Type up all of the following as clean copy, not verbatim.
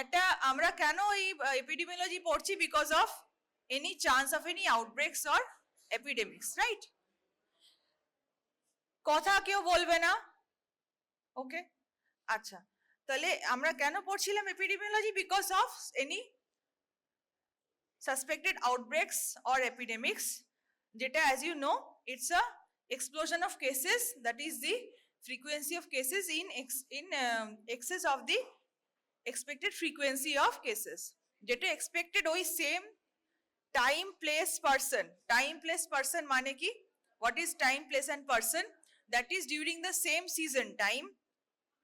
একটা আমরা কেন এই এপিডেমিওলজি পড়ছি? Because of any chance of any আউটব্রেকস or এপিডেমিক্স, right? কথা কেউ বলবে না, ওকে? আচ্ছা, তাহলে আমরা কেন পড়ছিলাম epidemiology? Because of any suspected outbreaks or epidemics, jeta as you know it's a explosion of cases, that is the frequency of cases in excess of the expected frequency of cases, jeta expected oi same time place person mane ki? What is time place and person? That is during the same season time,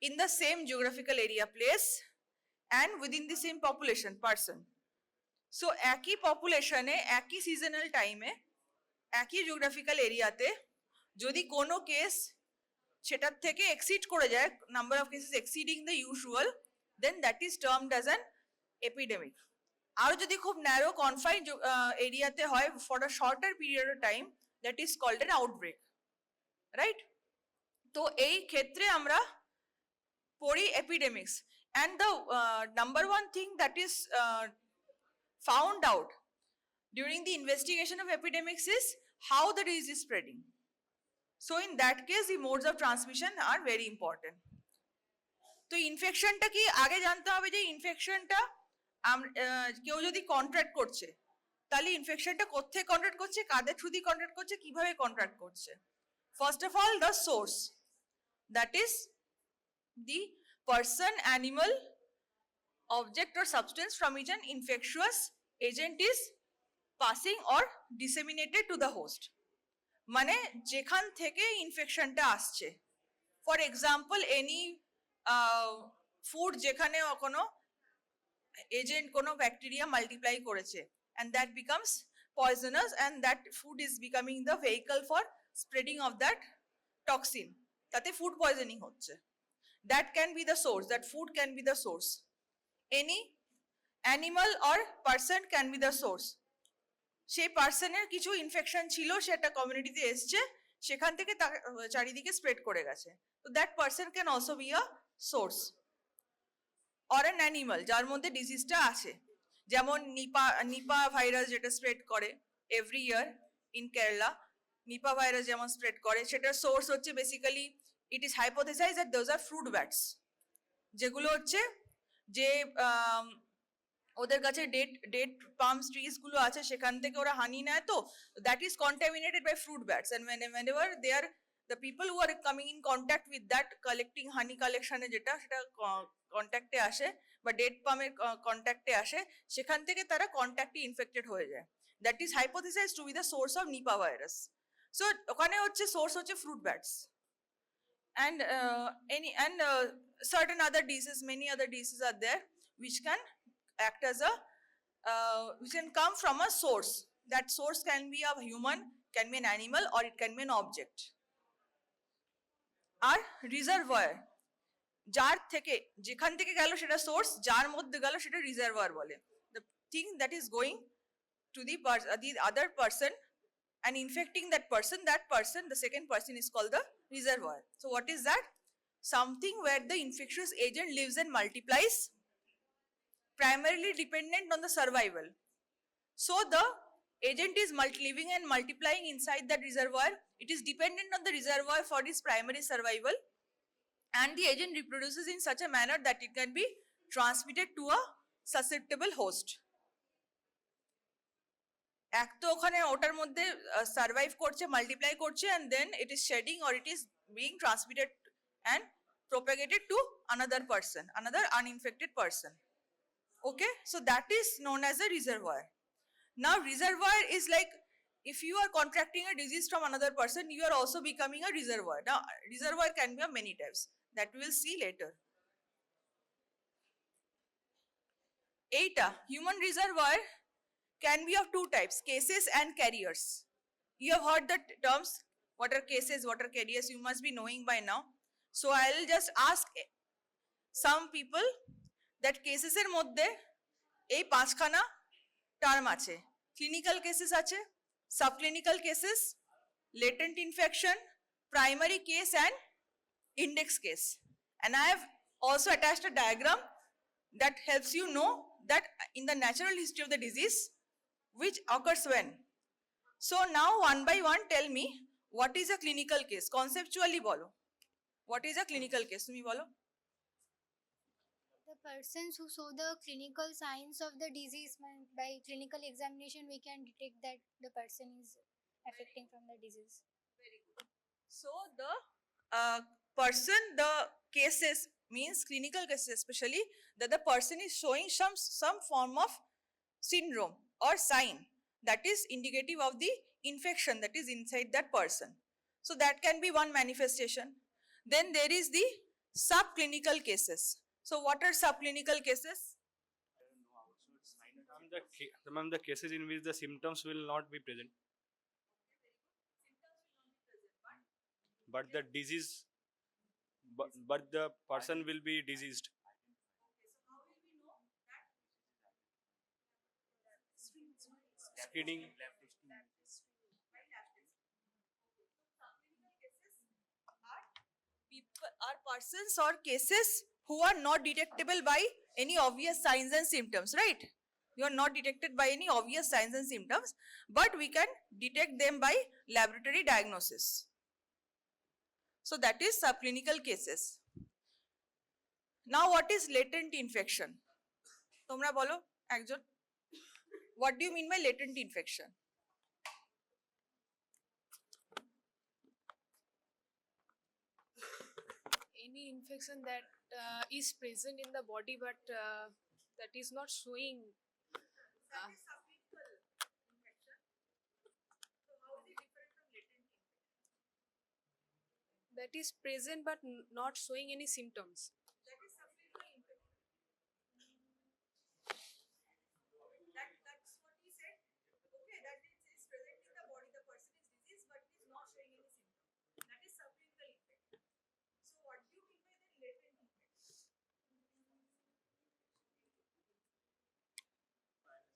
in the same geographical area place, and within the same population person. So একই পপুলেশনে একই seasonal টাইমে একই geographical এরিয়াতে যদি কোনো case সেটার থেকে exceed করে যায়, number of cases exceeding the usual, then that is termed as an epidemic. আর যদি খুব ন্যারো কনফাইন্ড এরিয়াতে হয় for a shorter period of time, that is called an outbreak, right? তো এই ক্ষেত্রে আমরা পড়ি epidemics. And the number one thing that is found out during the investigation of epidemics is how the disease is spreading. So in that case the modes of transmission are very important. তো ইনফেকশনটা কি আগে জানতে হবে যে ইনফেকশনটা কেউ যদি contract করছে তাহলে ইনফেকশনটা কোথায় কন্ট্রাক্ট করছে, কাদের থ্রু দিয়ে কন্ট্রাক্ট করছে, কিভাবে কন্ট্রাক্ট করছে। First of all the source, that is the person, animal, object or substance from which an infectious agent is passing or disseminated to the host, মানে যেখান থেকে ইনফেকশনটা আসছে। ফর এক্সাম্পল এনি ফুড যেখানে কোনো agent কোনো bacteria multiply করেছে and that becomes poisonous and that food is becoming the vehicle for spreading of that toxin, তাতে food poisoning হচ্ছে। That can be the source, that food can be the source. Any animal or person can be the source. সেই পার্সনের কিছু infection ছিল, সেটা কমিউনিটিতে এসছে, সেখান থেকে চারিদিকে স্প্রেড করে গেছে। তো that person can also be a source. Or an animal যার মধ্যে ডিজিজটা আছে, যেমন নিপা ভাইরাস যেটা স্প্রেড করে every year in Kerala, Nipah virus যেমন স্প্রেড করে, সেটার সোর্স হচ্ছে basically it is hypothesize that those are fruit bats, যেগুলো হচ্ছে যে ওদের কাছে ডেট পাম ট্রিজ গুলো আছে, সেখান থেকে ওরা হানি নেয়, তো that is contaminated by fruit bats, and whenever they are the people who are coming in contact with that collecting honey collection যেটা সেটা কন্ট্যাক্টে আসে বা ডেট পামের কন্ট্যাক্টে আসে, সেখান থেকে তারা কন্ট্যাক্টে ইনফেক্টেড হয়ে যায়। That is hypothesized to be the source of Nipah virus. So ওখানে হচ্ছে সোর্স হচ্ছে fruit bats. And certain other diseases, many other diseases are there which can act as a which can come from a source. That source can be a human, can be an animal, or it can be an object. আর রিজার্ভয়ার, যার থেকে যেখান থেকে গেল সেটা source, যার মধ্যে গেল সেটা রিজার্ভয়ার বলে। The thing that is going to the other person and infecting that person, the second person is called the reservoir. So what is that? Something where the infectious agent lives and multiplies, primarily dependent on the survival. So the agent is living and multiplying inside that reservoir. It is dependent on the reservoir for its primary survival, and the agent reproduces in such a manner that it can be transmitted to a susceptible host. এক তো ওখানে ওটার মধ্যে survive করছে, multiply করছে, and then it is shedding or it is being transmitted and propagated to another person, another uninfected person. Okay, so that is known as a reservoir. Now reservoir is like if you are contracting a disease from another person, you are also becoming a reservoir. Now reservoir can be of many types that we will see later. Eta human reservoir can be of two types, cases and carriers. You have heard the terms, what are cases, what are carriers, you must be knowing by now. So I'll just ask some people that cases এর মধ্যে এই পাঁচখানা term আছে। Clinical cases আছে, subclinical cases, latent infection, primary case and index case. And I have also attached a diagram that helps you know that in the natural history of the disease, which occurs when. So now one by one tell me what is a clinical case? Conceptually bolo. What is a clinical case? Tumi bolo. The persons who show the clinical signs of the disease, by clinical examination we can detect that the person is affecting from the disease. So the the cases means clinical cases especially that the person is showing some form of syndrome or sign that is indicative of the infection that is inside that person. So that can be one manifestation. Then there is the subclinical cases. So what are subclinical cases? The cases in which the symptoms will not be present, but the disease, but the person will be diseased. Screening. People are persons or cases who are not detectable by any obvious signs and symptoms, right? You are not detected by any obvious signs and symptoms, but we can detect them by laboratory diagnosis. So that is subclinical cases. Now what is latent infection? Tomra bolo ekjon. What do you mean by latent infection? Any infection that is present in the body but that is not showing. That is subclinical infection. So how is it different from latent infection? That is present but not showing any symptoms. That is subclinical infection. That's what he said. Okay, that is present in the body. The person is diseased but he is not showing any symptom. That is subclinical infection. So what do you mean by the latent infection?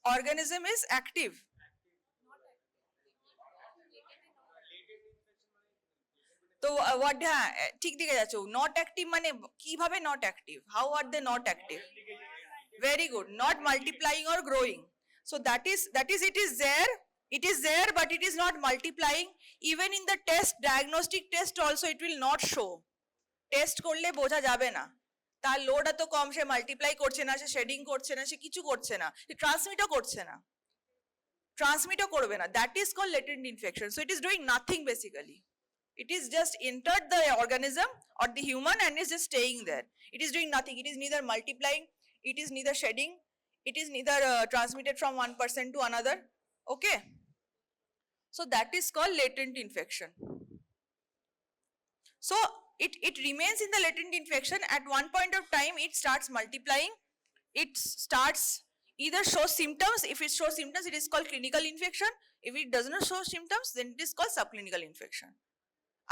Organism is active. তো what হ্যাঁ ঠিক দিকে যাচ্ছ not active মানে কিভাবে not active how are they not active very good, not multiplying or growing. So that is it is there but it is not multiplying. Even in the test, diagnostic test also it will not show. Test করলে বোঝা যাবে না তার load এত কম, সে multiply করছে না, সে shading করছে না, সে কিছু করছে না, সে ট্রান্সমিটও করছে না, ট্রান্সমিটও করবে না। That is called latent infection. So it is doing nothing basically. It is just entered the organism or the human and is just staying there. It is doing nothing. It is neither multiplying, it is neither shedding, it is neither transmitted from one person to another. Okay. So that is called latent infection. So it remains in the latent infection. At one point of time, it starts multiplying. It starts either show symptoms. If it shows symptoms, it is called clinical infection. If it does not show symptoms, then it is called subclinical infection.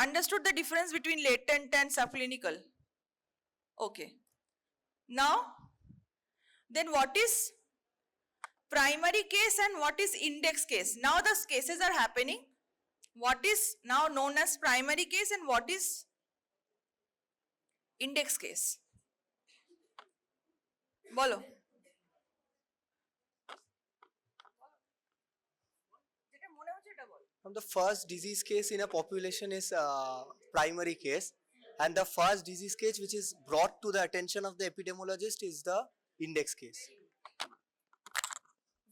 Understood the difference between latent and subclinical? Okay. Now, then what is primary case and what is index case? Now the cases are happening. What is now known as primary case and what is index case? Bolo. The first disease case in a population is primary case, and the first disease case which is brought to the attention of the epidemiologist is the index case.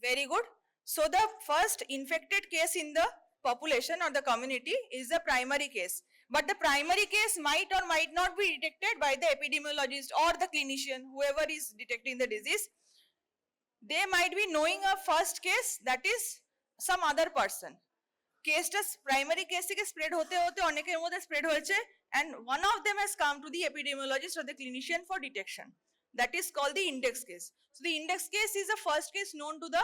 Very good. So the first infected case in the population or the community is the primary case. But the primary case might or might not be detected by the epidemiologist or the clinician, whoever is detecting the disease. They might be knowing a first case that is some other person. কেসটা primary case থেকে spread হতে হতে অনেকের মধ্যে spread হয়েছে and one of them has come to the epidemiologist or the clinician for detection. That is called the index case. So the index case is the first case known to the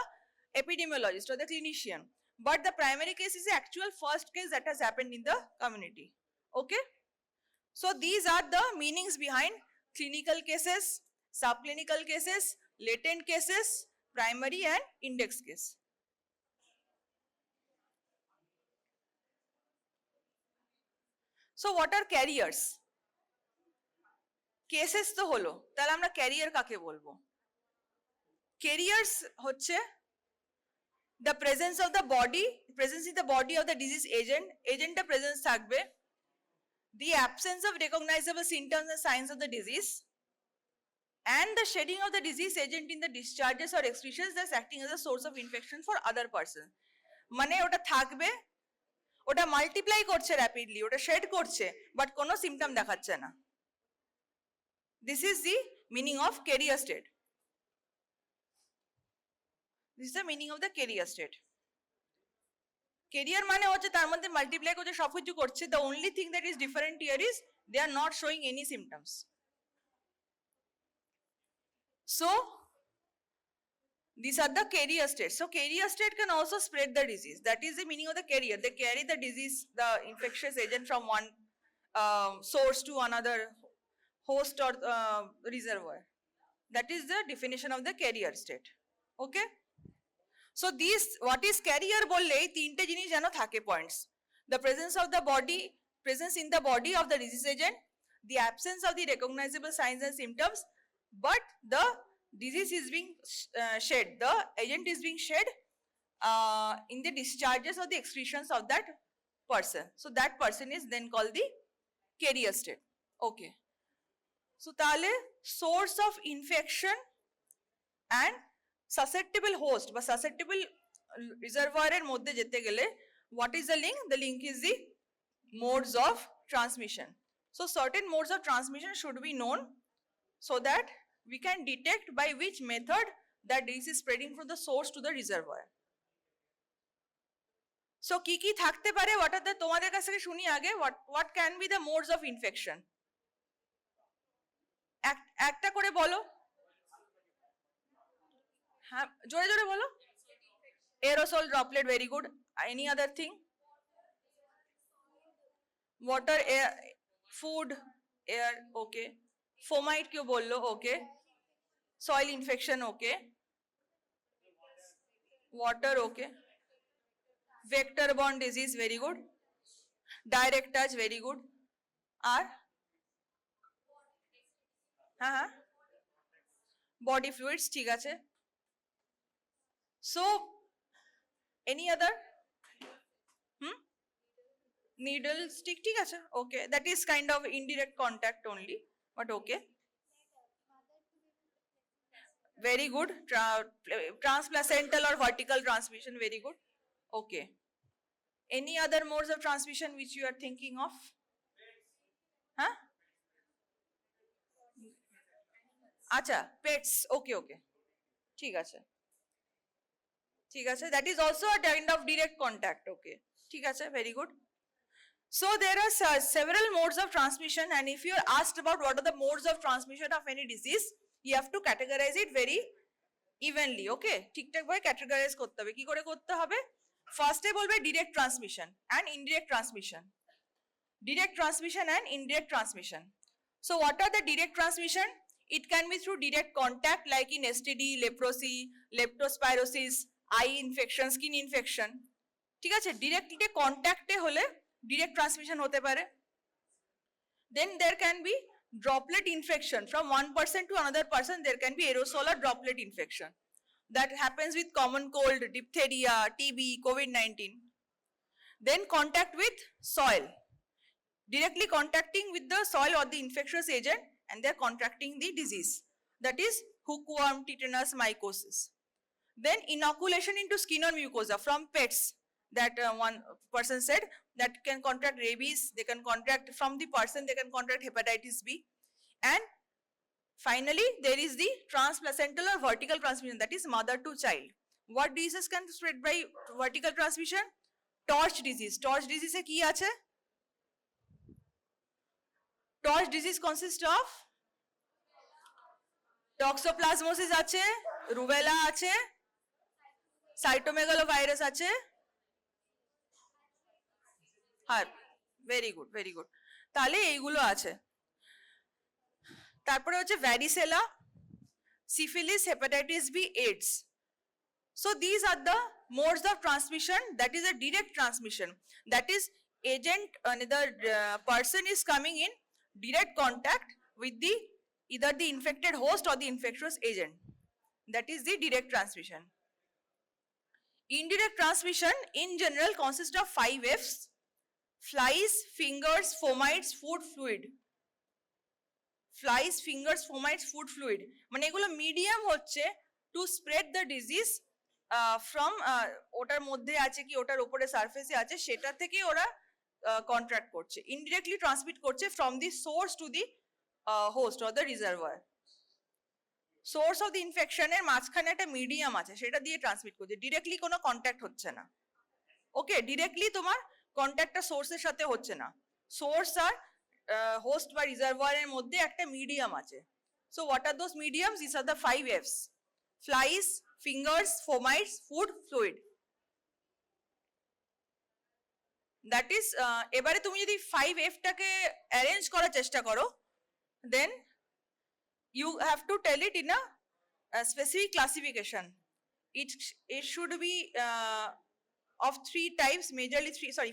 epidemiologist or the clinician, but the primary case is the actual first case that has happened in the community. Okay, so these are the meanings behind clinical cases, subclinical cases, latent cases, primary and index case. So what are carriers? Cases তো হলো, তাহলে আমরা career কাকে বলবো? carriers হচ্ছে the presence of the body, presence in the body of the disease agent, agent presence থাকবে, the absence of recognizable symptoms and signs of the disease, and the shedding of the disease agent in the discharges or excretions that's acting as a source of infection for other person. মানে ওটা থাকবে, ওটা multiply করছে rapidly, ওটা shade করছে, but কোনো symptom দেখাচ্ছে না। This is the meaning of carrier state. This is the meaning of the carrier state. Carrier মানে হচ্ছে তার মধ্যে মাল্টিপ্লাই করছে, সবকিছু করছে, the only thing that is different here is they are not showing any symptoms. So these are the carrier states. So carrier state can also spread the disease. That is the meaning of the carrier. They carry the disease, the infectious agent from one source to another host or reservoir. That is the definition of the carrier state. Okay. So these, what is carrier bolle ei tinte jinish jeno thake points. The presence of the body, presence in the body of the disease agent, the absence of the recognizable signs and symptoms, but the disease is being shed, the agent is being shed in the discharges or the excretions of that person. So that person is then called the carrier state. Okay. So তাহলে source of infection and susceptible host বা susceptible reservoir এর মধ্যে যেতে গেলে what is the link? The link is the modes of transmission. So certain modes of transmission should be known so that we can detect by which method that disease is spreading from the source to the reservoir. So কি থাকতে পারে, what are the, তোমাদের কাছ থেকে শুনি আগে, what can be the modes of infection? একটা করে বলো, হ্যাঁ জোরে জোরে বলো। aerosol droplet, very good. Any other thing? Water, air, food, air, okay. Fomite क्यों बोल लो, okay. Soil infection, okay. Water, okay. Vector borne disease, very good. Direct touch, very good. আর হ্যাঁ body fluids, ঠিক আছে। So any other? Needle stick, ঠিক আছে, okay. That is kind of indirect contact only, but okay. Very good. Transplacental or vertical transmission, very good. Okay. Any other modes of transmission which you are thinking of? Huh? Acha, pets, okay, okay. ঠিক আছে, ঠিক আছে, that is also a kind of direct contact, okay. ঠিক আছে, very good. So there are several modes of transmission, and if you are asked about what are the modes of transmission of any disease, you have to categorize it very evenly, okay. ঠিকঠাক ভাবে categorize করতে হবে। কি করে করতে হবে? First এ বলবে direct transmission and indirect transmission. Direct transmission and indirect transmission. So what are the direct transmission? It can be through direct contact like in STD, leprosy, leptospirosis, eye infection, skin infection. ঠিক আছে, directly contact এ হলে direct transmission হতে পারে। Then there can be droplet infection from one person to another person. There can be aerosol or droplet infection that happens with common cold, diphtheria, TB, COVID-19. Then contact with soil, directly contacting with the soil or the infectious agent, and they are contracting the disease, that is hookworm, tetanus, mycosis. Then inoculation into skin or mucosa from pets, that one person said that can contract rabies, they can contract from the person, they can contract hepatitis B. And finally there is the transplacental or vertical transmission, that is mother to child. What diseases can spread by vertical transmission? Torch disease. Torch disease e ki ache? Torch disease consists of toxoplasmosis আছে, rubella আছে, cytomegalovirus আছে, হ্যাঁ very good, very good. তাহলে এইগুলো আছে। তারপরে হচ্ছে varicella, syphilis, hepatitis B, AIDS. So these are the modes of transmission, that is a direct transmission, that is agent, the person is coming in direct contact with the either the infected host or the infectious agent. That is the direct transmission. Indirect transmission in general consists of 5 F's: flies, fingers, fomites, food, fluid. Flies, fingers, fomites, food, fluid. মানে এগুলো medium হচ্ছে to spread the disease from ওটার মধ্যে আছে কি ওটার উপরে সারফেসে আছে সেটা থেকে ওরা কন্ট্রাক্ট করছে, ইনডিরেক্টলি ট্রান্সমিট করছে from the source to the host or the reservoir. Source of the ইনফেকশনের মাঝখানে একটা মিডিয়াম আছে সেটা দিয়ে ট্রান্সমিট করছে, ডিরেক্টলি কোনো কন্ট্যাক্ট হচ্ছে না। ওকে, ডিরেক্টলি তোমার কন্ট্যাক্টটা সোর্সের সাথে হচ্ছে না, সোর্স আর হোস্ট বা রিজার্ভারের মধ্যে একটা মিডিয়াম আছে। So what are those mediums? This are the 5 F's: flies, fingers, fomites, food, fluid. That is, এবারে তুমি যদি 5 F টাকে অ্যারেঞ্জ করার চেষ্টা করো, দেন you have to tell it in a specific classification. It should be of 3 types, majorly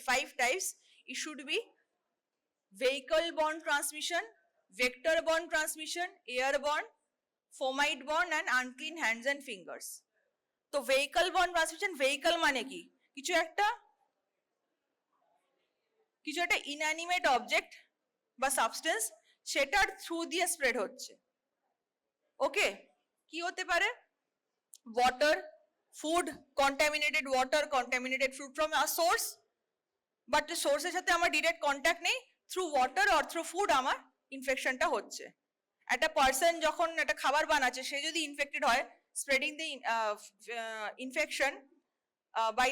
5 types. It should be vehicle borne transmission, vector borne transmission, airborne, fomite borne and unclean hands and fingers. তো vehicle borne transmission, vehicle মানে কি? কিছু একটা inanimate object বা substance সেটার through দিয়ে spread হচ্ছে। ওকে, কি হতে পারে? Water, food, contaminated water, contaminated food from a source, but সোর্সের সাথে আমার ডিরেক্ট কন্ট্যাক্ট নেই, through water or through food আমার ইনফেকশনটা হচ্ছে। একটা পার্সন যখন একটা খাবার বানাচ্ছে সে যদি ইনফেক্টেড হয়, spreading the infection by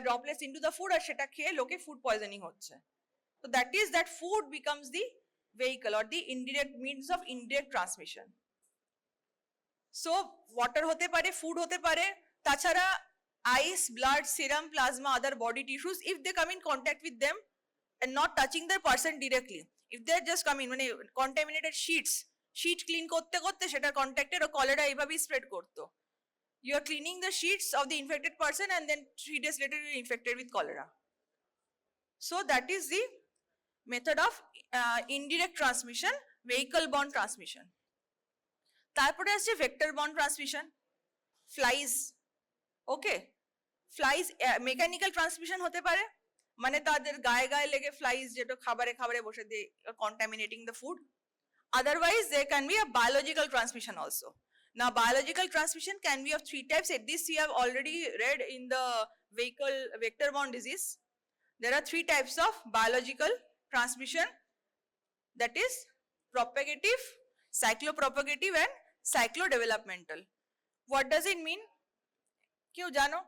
droplets into the food, আর সেটা খেয়ে লোকে ফুড পয়জনিং হচ্ছে। তো that is that food becomes the vehicle or the indirect means of indirect transmission. So water hote pare, food hote pare, tachara ice, blood, serum, plasma, other body tissues, if they come in contact with them and not touching the person directly, if they just come in মানে contaminated sheet clean করতে করতে সেটা contacted ও cholera এইভাবেই spread করতো। You are cleaning the sheets of the infected person and then 3 days later you are infected with cholera. So that is the method of indirect transmission, vehicle borne transmission. তারপরে আসছে vector borne transmission, flies. ওকে, flies mechanical transmission হতে পারে, মানে তাদের গায়ে গায়ে লেগে flies যেটা খাবারে খাবারে বসে দিয়ে কন্টামিনেটিং the food. Otherwise there can be a biological transmission also. Now biological transmission can be of 3 types. At this we have already read in the vector borne disease. There are 3 types of biological transmission, that is propagative, cyclopropagative and cyclodevelopmental. What does it mean? Kyu jano?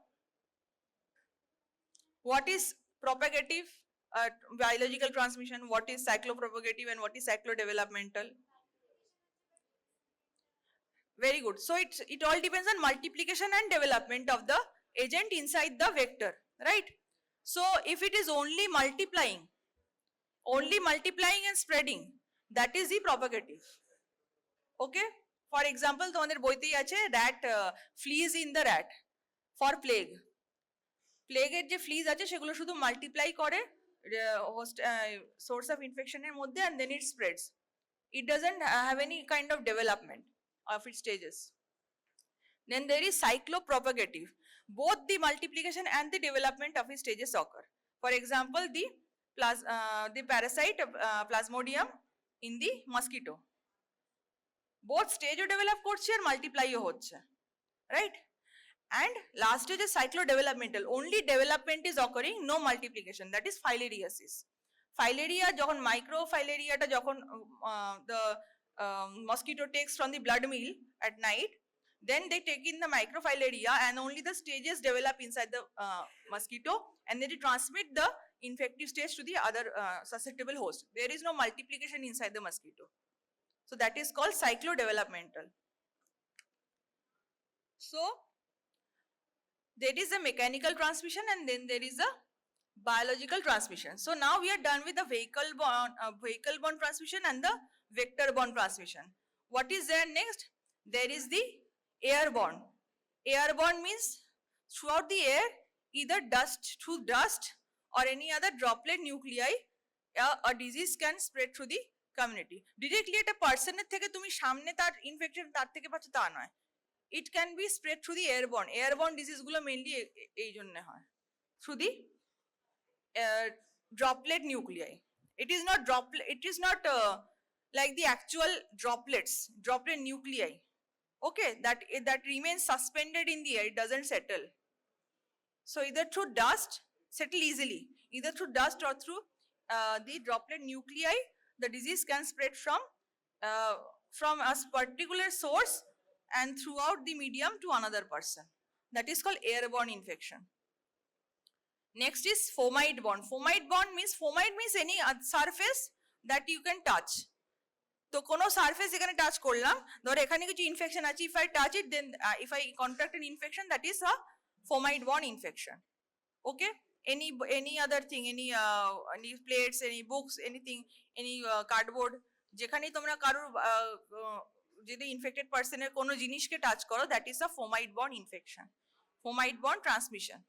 What is propagative biological transmission, what is cyclopropagative and what is cyclodevelopmental? Very good. So it all depends on multiplication and development of the agent inside the vector, right? So if it is only multiplying and spreading, that is the propagative. Okay, for example তোমাদের বইতেই আছে rat, fleas in the rat for plague. প্লেগের যে ফ্লিজ আছে সেগুলো শুধু multiply করে source of infection এর মধ্যে and then it spreads. It doesn't have any kind of development of its stages. Then there is cyclopropagative. Both the multiplication and the development of its stages occur. For example, the parasite Plasmodium in the mosquito. Both stage develop করছে আর multiply হচ্ছে, right? And last stage is cyclodevelopmental. Only development is occurring, no multiplication. That is filariasis. Filaria, যখন microfilaria টা যখন the mosquito takes from the blood meal at night, then they take in the microfilaria and only the stages develop inside the mosquito and then they transmit the infective stage to the other susceptible host. There is no multiplication inside the mosquito. So that is called cyclodevelopmental. So there is a mechanical transmission and then there is a biological transmission. So now we are done with the vehicle borne transmission and the vector borne transmission. What is there next? There is the airborne. Airborne means throughout the air, either through dust or any other droplet nuclei, a disease can spread through the community. Directly at a person থেকে তুমি সামনে তার infection তার থেকে পাচ্ছ তা নয়. it can be spread through the airborne disease গুলো mainly এই জন্য হয় through the droplet nuclei. It is not like the actual droplet nuclei, okay, that remains suspended in the air, it doesn't settle. So either through dust, settle easily, either through dust or through the droplet nuclei, the disease can spread from a particular source and throughout the medium to another person. That is called airborne infection. Next is fomite-borne. Fomite-borne means any surface that you can touch. তো কোনো surface এখানে touch করলাম, ধর এখানে কিছু infection আছে, if I touch it, then if I contract an infection, that is a fomite-borne infection. Okay, any other thing, any plates, any books, anything, any cardboard, যেখানেই তোমরা কারোর যদি ইনফেক্টেড পার্সনের কোনো জিনিসকে টাচ করো, that is a fomite-borne infection, fomite-borne transmission.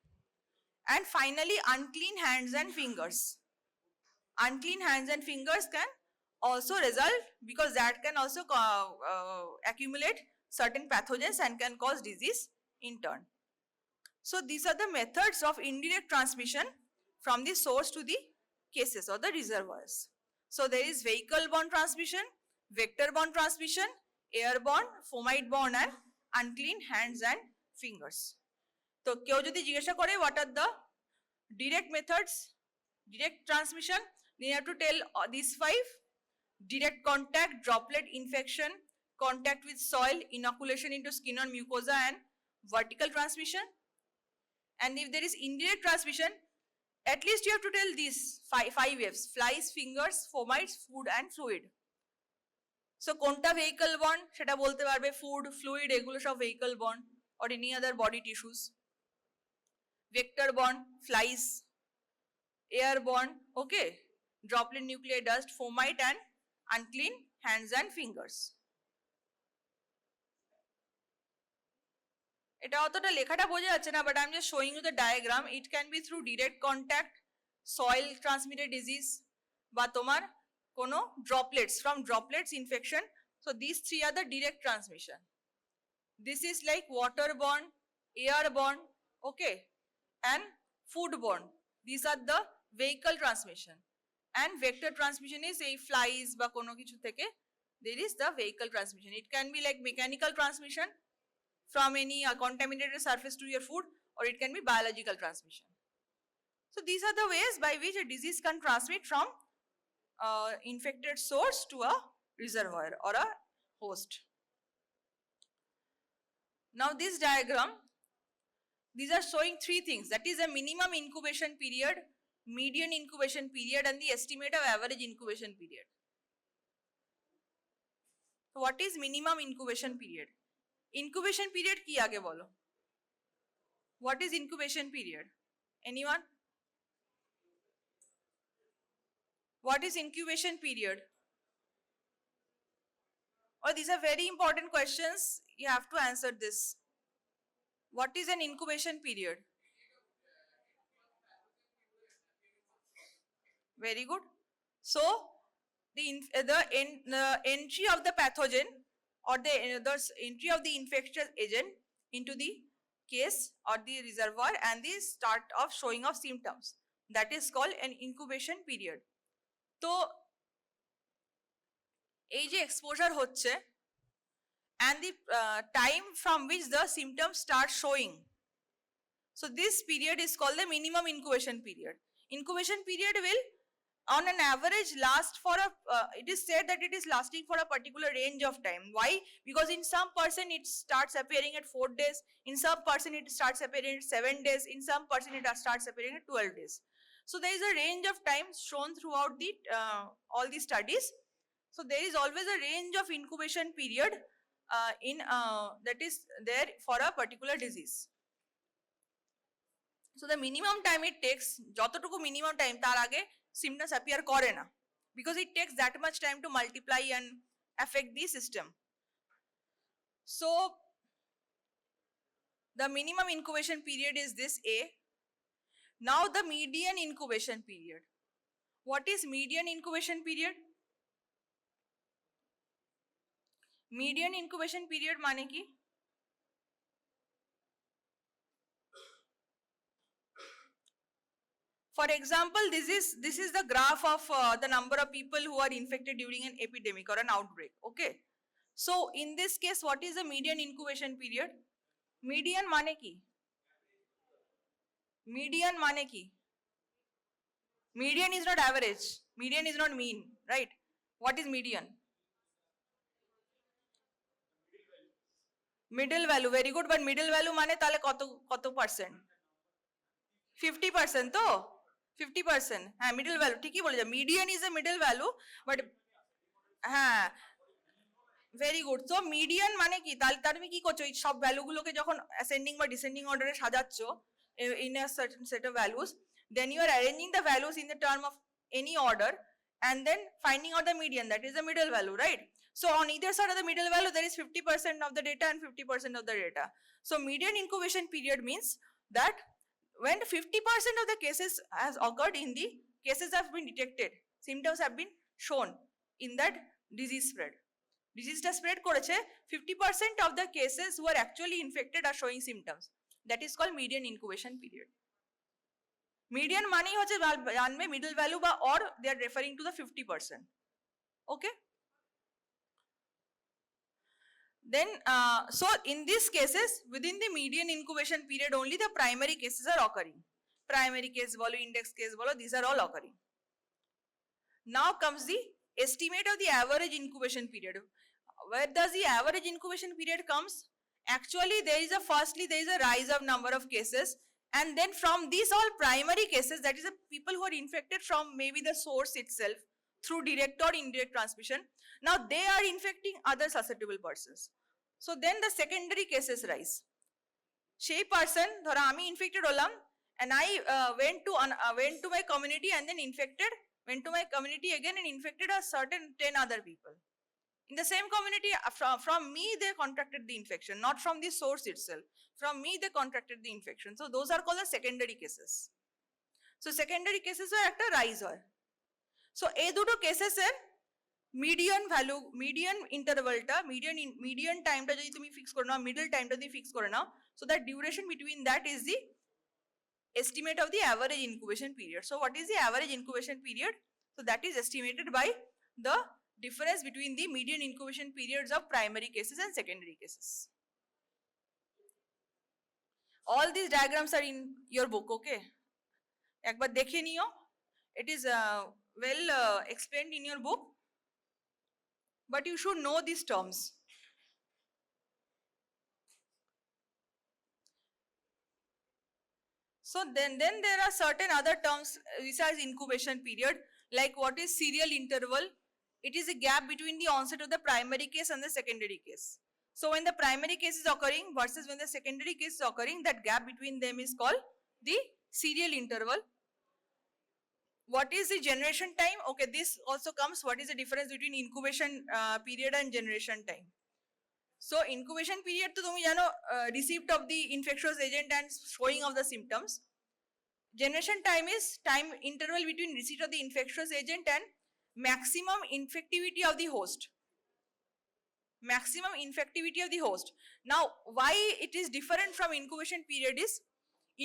And finally, unclean hands and fingers. Unclean hands and fingers can also result, because that can also accumulate certain pathogens and can cause disease in turn. So these are the methods of indirect transmission from the source to the cases or the reservoirs. So there is vehicle-borne transmission, vector-borne transmission, airborne, fomite-borne, and unclean hands and fingers. তো কেউ যদি জিজ্ঞাসা করে what are the direct methods, direct transmission, then you have to tell these 5: direct contact, droplet infection, contact with soil, inoculation into skin or mucosa, and vertical transmission. And if there is indirect transmission, at least you have to tell these 5 F's: flies, fingers, fomites, food, and fluid. So কোনটা vehicle borne সেটা বলতে পারবে, food, fluid এগুলো সব vehicle borne, or any other body tissues. Vector borne, flies. Airborne, okay, droplet nuclei, dust, fomite, and unclean hands and fingers. এটা অতটা লেখাটা বোঝা যাচ্ছে না, but I'm just showing you the diagram. It can be through direct contact, soil transmitted disease, বা তোমার কোনো droplets, from droplets infection. So these 3 are the direct transmission. This is like waterborne, airborne, okay, and foodborne. These are the vehicle transmission. And vector transmission is a flies বা কোনো কিছু থেকে, there is the vehicle transmission. It can be like mechanical transmission from any contaminated surface to your food, or it can be biological transmission. So these are the ways by which a disease can transmit from infected source to a reservoir or a host. Now this diagram, these are showing 3 things, that is a minimum incubation period, median incubation period, and the estimate of average incubation period. So what is minimum incubation period? Incubation period ki aage bolo? What is incubation period? Anyone? What is incubation period? Oh, these are very important questions. You have to answer this. What is an incubation period? Very good. So the entry of the pathogen or the entry of the infectious agent into the case or the reservoir and the start of showing of symptoms, that is called an incubation period. তো এই যে exposure হচ্ছে and the time from which the symptoms start showing, so this period is called the minimum incubation period. Incubation period will on an average last for a it is said that it is lasting for a particular range of time. Why? Because in some person it starts appearing at 4 days, in some person it starts appearing at 7 days, in some person it starts appearing at 12 days. So there is a range of time shown throughout the all the studies. So there is always a range of incubation period that is there for a particular disease. So the minimum time it takes, যতটুকু minimum time তার আগে symptoms appear করে না, because it takes that much time to multiply and affect the system. So the minimum incubation period is this A. Now the median incubation period. What is median incubation period? Median incubation period মানে কি? For example, this is the graph of the number of people who are infected during an epidemic or an outbreak. Okay. So in this case, what is the median incubation period? Median mane ki? Median mane ki? Median is not average. Median is not mean, right? What is median? Middle value, very good. But middle value mane তাহলে কত percent? 50% তো 50%, হ্যাঁ middle value ঠিকই বলেছে, median is a middle value but হ্যাঁ very good. তো median মানে কি, তাহলে তুমি কি করছো, এই সব ভ্যালুগুলোকে যখন অ্যাসেন্ডিং বা ডিসেন্ডিং অর্ডারে সাজাচ্ছ in a certain set of values, then you are arranging the values in the term of any order and then finding out the median, that is the middle value, right? So on either side of the middle value there is 50% of the data and 50% of the data. So median incubation period means that when 50% of the cases has occurred in the cases have been detected, symptoms have been shown in that disease spread. Disease spread করেছে 50% of the cases who are actually infected are showing symptoms. That is called median incubation period. Median মানেই হচ্ছে জানবে middle value বা or they are referring to the 50%. Okay. Then, so in these cases, within the median incubation period, only the primary cases are occurring. Primary case, bolo, index case, bolo, these are all occurring. Now comes the estimate of the average incubation period. Where does the average incubation period comes? Actually, firstly, there is a rise of number of cases. And then from these all primary cases, that is the people who are infected from maybe the source itself, through direct or indirect transmission. Now they are infecting other susceptible persons. So then the secondary cases rise. সেই person, ধরো আমি infected হলাম and I went to my community and then went to my community again and infected a certain 10 other people. In the same community, from me they contracted the infection, not from the source itself. From me they contracted the infection. So those are called the secondary cases. So secondary cases are একটা rise হয়। So এই দুটো cases এর median value, median ইন্টারভালটা, median টাইমটা যদি তুমি fix করে নাও, middle টাইমটা যদি ফিক্স করে নাও, so that duration between that is the estimate of the average incubation period. So what is the average incubation period? So that is estimated by the difference between the median incubation periods of primary cases and secondary cases. All these diagrams are in your book, okay? একবার দেখে নিও, it is well explained in your book, but you should know these terms. So then there are certain other terms besides incubation period, like what is serial interval? It is a gap between the onset of the primary case and the secondary case. So when the primary case is occurring versus when the secondary case is occurring, that gap between them is called the serial interval. What is the generation time? Okay, this also comes. What is the difference between incubation period and generation time? So incubation period to tumi jano receipt of the infectious agent and showing of the symptoms. Generation time is time interval between receipt of the infectious agent and maximum infectivity of the host. Maximum infectivity of the host. Now, why it is different from incubation period is,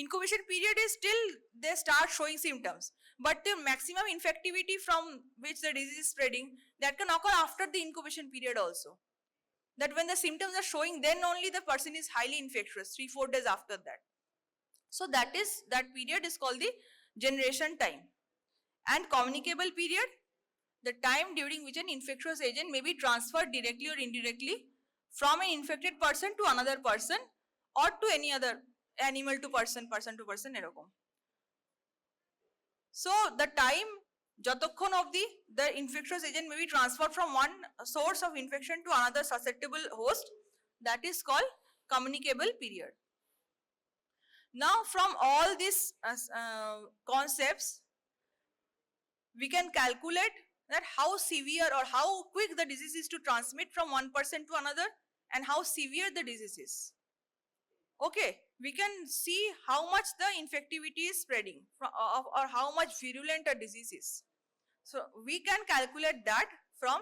incubation period is till they start showing symptoms, but the maximum infectivity from which the disease is spreading, that can occur after the incubation period also. That when the symptoms are showing, then only the person is highly infectious, 3-4 days after that. So that period is called the generation time. And communicable period, the time during which an infectious agent may be transferred directly or indirectly from an infected person to another person or to any other animal to person, person to person এরকম. So the time যতক্ষণ অবধি the infectious agent may be transferred from one source of infection to another susceptible host, that is called communicable period. Now from all these concepts, we can calculate that how severe or how quick the disease is to transmit from one person to another and how severe the disease is. Okay, we can see how much the infectivity is spreading or how much virulent a disease is. So we can calculate that from,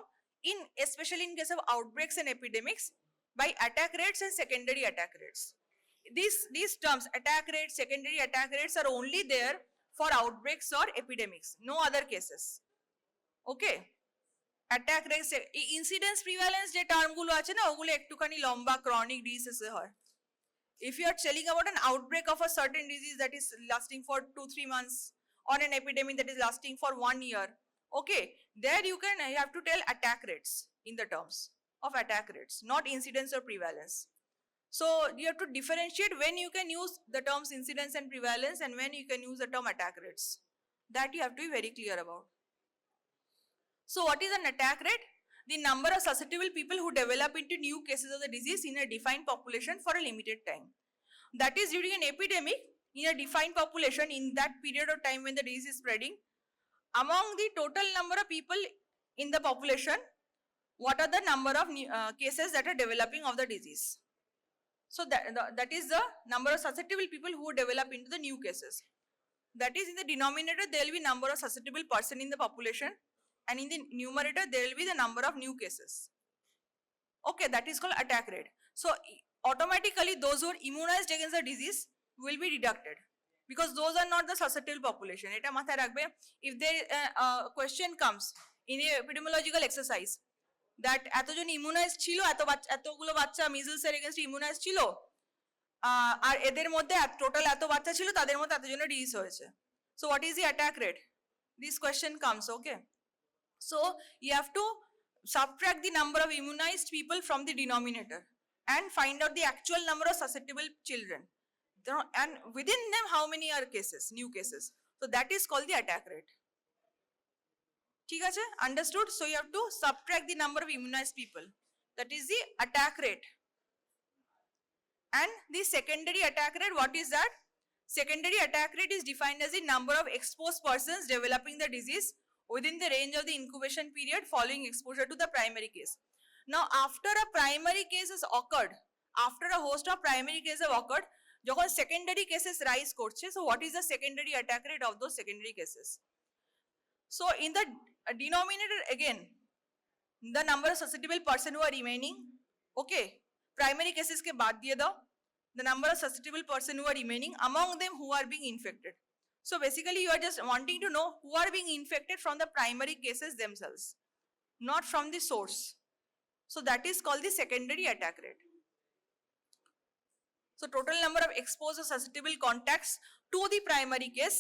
especially in case of outbreaks and epidemics, by attack rates and secondary attack rates. These terms, attack rates, secondary attack rates, are only there for outbreaks or epidemics, no other cases. Okay. Attack rates, incidence prevalence যে টার্মগুলো আছে না ওগুলো একটুখানি লম্বা chronic ডিজিজে হয়. If you are telling about an outbreak of a certain disease that is lasting for 2-3 months, or an epidemic that is lasting for 1 year, okay, there you have to tell attack rates in the terms of attack rates, not incidence or prevalence. So you have to differentiate when you can use the terms incidence and prevalence and when you can use the term attack rates. That you have to be very clear about. So what is an attack rate? The number of susceptible people who develop into new cases of the disease in a defined population for a limited time. That is, during an epidemic in a defined population, in that period of time when the disease is spreading, among the total number of people in the population, what are the number of cases that are developing of the disease? So that is the number of susceptible people who develop into the new cases. That is, in the denominator there will be number of susceptible person in the population, and in the numerator there will be the number of new cases. Okay, that is called attack rate. So automatically those who are immunized against the disease will be deducted because those are not the susceptible population. Eta mathay rakhbe. If there a question comes in a epidemiological exercise that এতজন immunized ছিল, এতগুলো বাচ্চা measles এর against immunized ছিল, আর এদের মধ্যে total এত বাচ্চা ছিল, তাদের মধ্যে এতজনের ডিজিজ হয়েছে. So what is the attack rate? This question comes, okay. So you have to subtract the number of immunized people from the denominator and find out the actual number of susceptible children. And within them, how many are cases, new cases. So that is called the attack rate. ঠিক আছে? Understood? So you have to subtract the number of immunized people. That is the attack rate. And the secondary attack rate, what is that? Secondary attack rate is defined as the number of exposed persons developing the disease within the range of the incubation period following exposure to the primary case. Now, after a primary case has occurred, after a host of primary cases have occurred, যখন secondary cases rise করছে, so what is the secondary attack rate of those secondary cases? So in the denominator again, the number of susceptible person who are remaining, okay, primary cases ke baad diye dao, the number of susceptible person who are remaining, among them who are being infected. So basically you are just wanting to know who are being infected from the primary cases themselves, not from the source. So that is called the secondary attack rate. So total number of exposed or susceptible contacts to the primary case,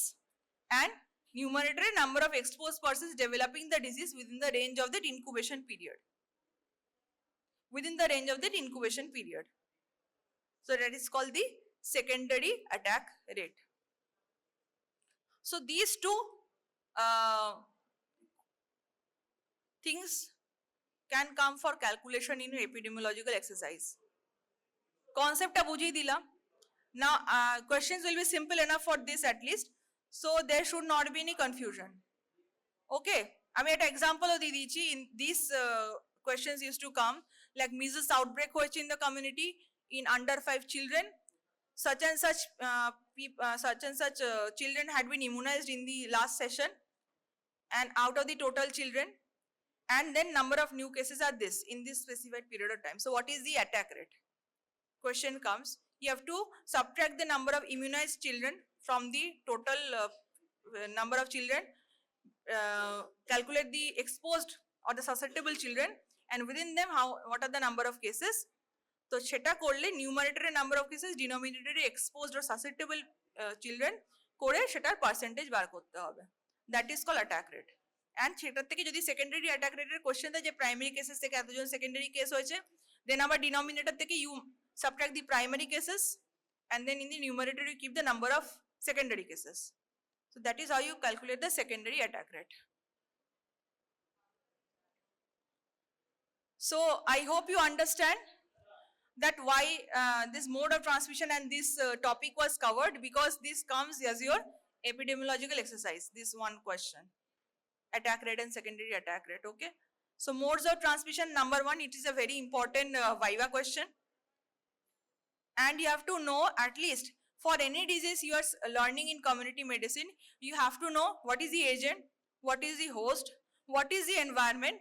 and numerator number of exposed persons developing the disease within the range of that incubation period. Within the range of that incubation period. So that is called the secondary attack rate. So these two things can come for calculation in epidemiological exercise. Concept ta bujhi dilam. Now questions will be simple enough for this at least. So there should not be any confusion. Okay. আমি একটা example ও দিয়ে দিয়েছি. In these questions used to come like measles outbreak হয়েছে in the community in under 5 children. Such and such children had been immunized in the last session, and out of the total children, and then number of new cases are this in this specified period of time. So what is the attack rate? Question comes, you have to subtract the number of immunized children from the total number of children, calculate the exposed or the susceptible children, and within them what are the number of cases. So সেটা করলে numerator number of cases, denominator exposed or susceptible children করে সেটার percentage বার করতে হবে. That is called attack rate. And সেটার থেকে যদি secondary attack rate এর question দেয় যে primary cases থেকে এতজন secondary case হয়েছে, then আবার denominator থেকে you subtract the primary cases, and then in the numerator you keep the number of secondary cases. So that is how you calculate the secondary attack rate. So I hope you understand that why this mode of transmission and this topic was covered, because this comes as your epidemiological exercise, this one question, attack rate and secondary attack rate. Okay, so modes of transmission, number one, it is a very important viva question, and you have to know, at least for any disease you are learning in community medicine, you have to know what is the agent, what is the host, what is the environment,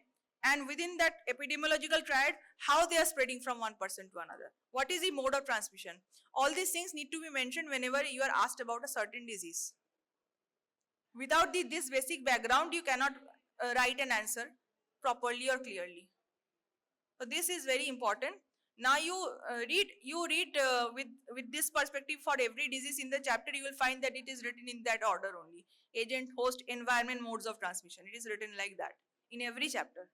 and within that epidemiological triad, how they are spreading from one person to another. What is the mode of transmission? All these things need to be mentioned whenever you are asked about a certain disease. Without this basic background, you cannot write an answer properly or clearly. So this is very important. Now you read with this perspective for every disease in the chapter. You will find that it is written in that order only: agent, host, environment, modes of transmission. It is written like that in every chapter.